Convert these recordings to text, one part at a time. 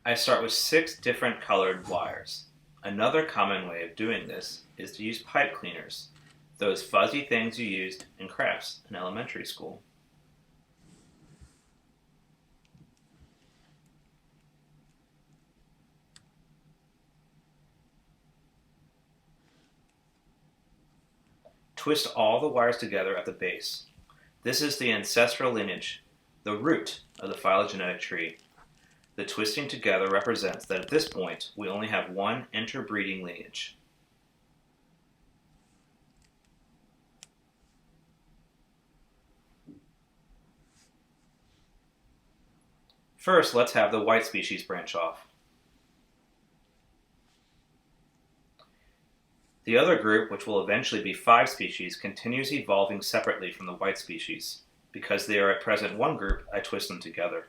I start with 6 different colored wires. Another common way of doing this is to use pipe cleaners, those fuzzy things you used in crafts in elementary school. Twist all the wires together at the base. This is the ancestral lineage, the root of the phylogenetic tree. The twisting together represents that at this point we only have one interbreeding lineage. First, let's have the white species branch off. The other group, which will eventually be 5 species, continues evolving separately from the white species. Because they are at present one group, I twist them together.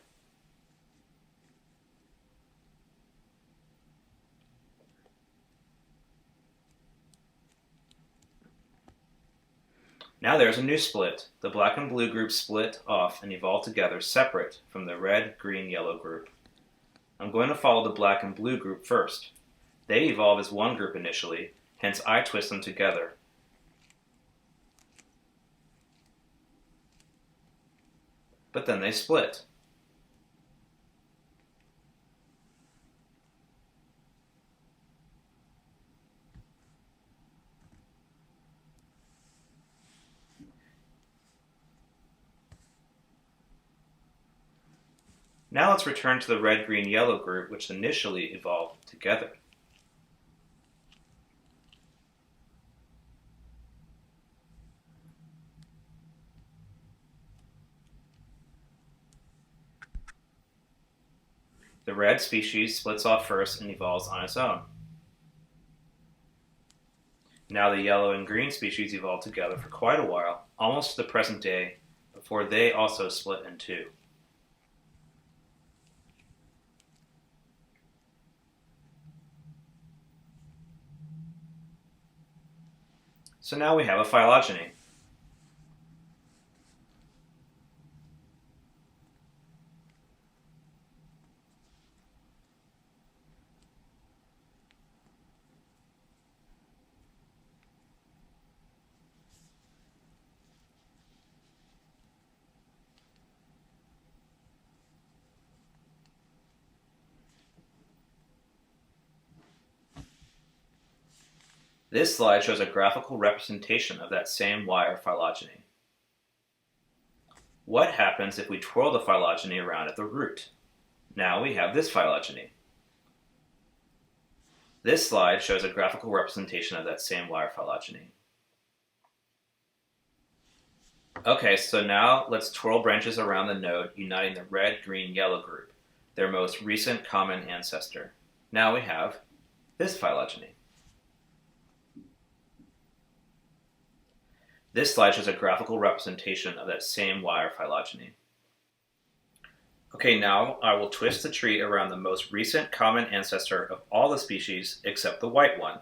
Now there's a new split. The black and blue group split off and evolved together separate from the red, green, yellow group. I'm going to follow the black and blue group first. They evolve as one group initially, hence I twist them together. But then they split. Now let's return to the red, green, yellow group, which initially evolved together. The red species splits off first and evolves on its own. Now the yellow and green species evolve together for quite a while, almost to the present day, before they also split in two. So now we have a phylogeny. This slide shows a graphical representation of that same wire phylogeny. What happens if we twirl the phylogeny around at the root? Now we have this phylogeny. This slide shows a graphical representation of that same wire phylogeny. Okay, so now let's twirl branches around the node uniting the red, green, yellow group, their most recent common ancestor. Now we have this phylogeny. This slide shows a graphical representation of that same wire phylogeny. Okay, now I will twist the tree around the most recent common ancestor of all the species except the white one.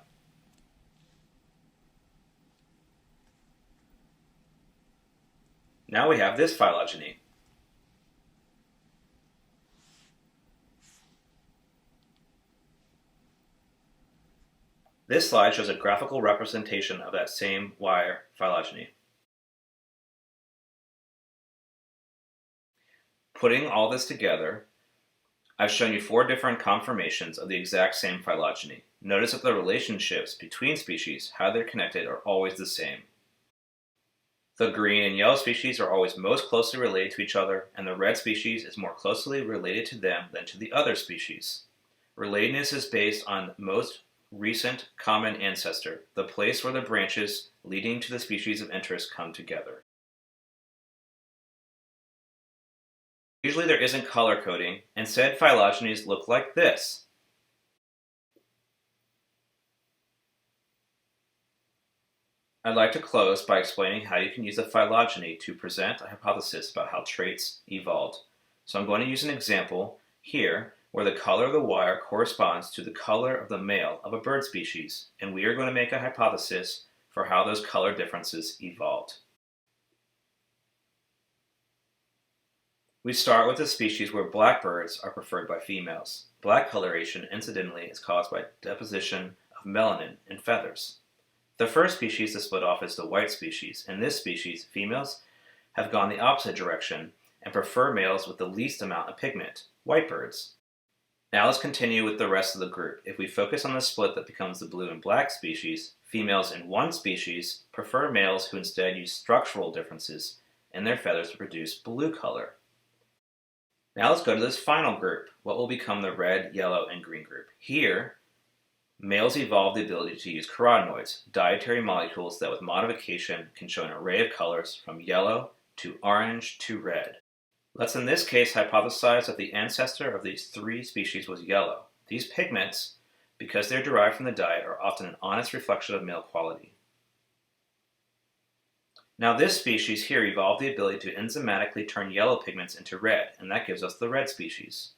Now we have this phylogeny. This slide shows a graphical representation of that same wire phylogeny. Putting all this together, I've shown you 4 different conformations of the exact same phylogeny. Notice that the relationships between species, how they're connected, are always the same. The green and yellow species are always most closely related to each other, and the red species is more closely related to them than to the other species. Relatedness is based on most recent common ancestor, the place where the branches leading to the species of interest come together. Usually there isn't color coding, and said phylogenies look like this. I'd like to close by explaining how you can use a phylogeny to present a hypothesis about how traits evolved. So I'm going to use an example here where the color of the wire corresponds to the color of the male of a bird species, and we are going to make a hypothesis for how those color differences evolved. We start with the species where blackbirds are preferred by females. Black coloration, incidentally, is caused by deposition of melanin in feathers. The first species to split off is the white species. In this species, females have gone the opposite direction and prefer males with the least amount of pigment, white birds. Now let's continue with the rest of the group. If we focus on the split that becomes the blue and black species, females in one species prefer males who instead use structural differences in their feathers to produce blue color. Now let's go to this final group, what will become the red, yellow, and green group. Here, males evolved the ability to use carotenoids, dietary molecules that with modification can show an array of colors from yellow to orange to red. Let's in this case hypothesize that the ancestor of these three species was yellow. These pigments, because they're derived from the diet, are often an honest reflection of male quality. Now this species here evolved the ability to enzymatically turn yellow pigments into red, and that gives us the red species.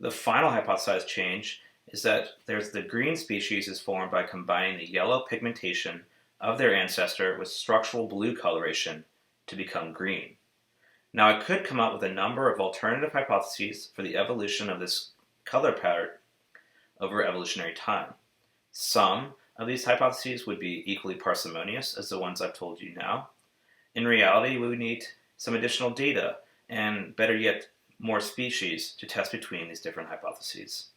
The final hypothesized change is that there's the green species is formed by combining the yellow pigmentation of their ancestor with structural blue coloration to become green. Now I could come up with a number of alternative hypotheses for the evolution of this color pattern over evolutionary time. Some of these hypotheses would be equally parsimonious as the ones I've told you now. In reality, we would need some additional data and, better yet, more species to test between these different hypotheses.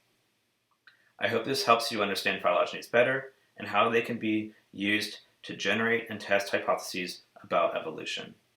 I hope this helps you understand phylogenies better and how they can be used to generate and test hypotheses about evolution.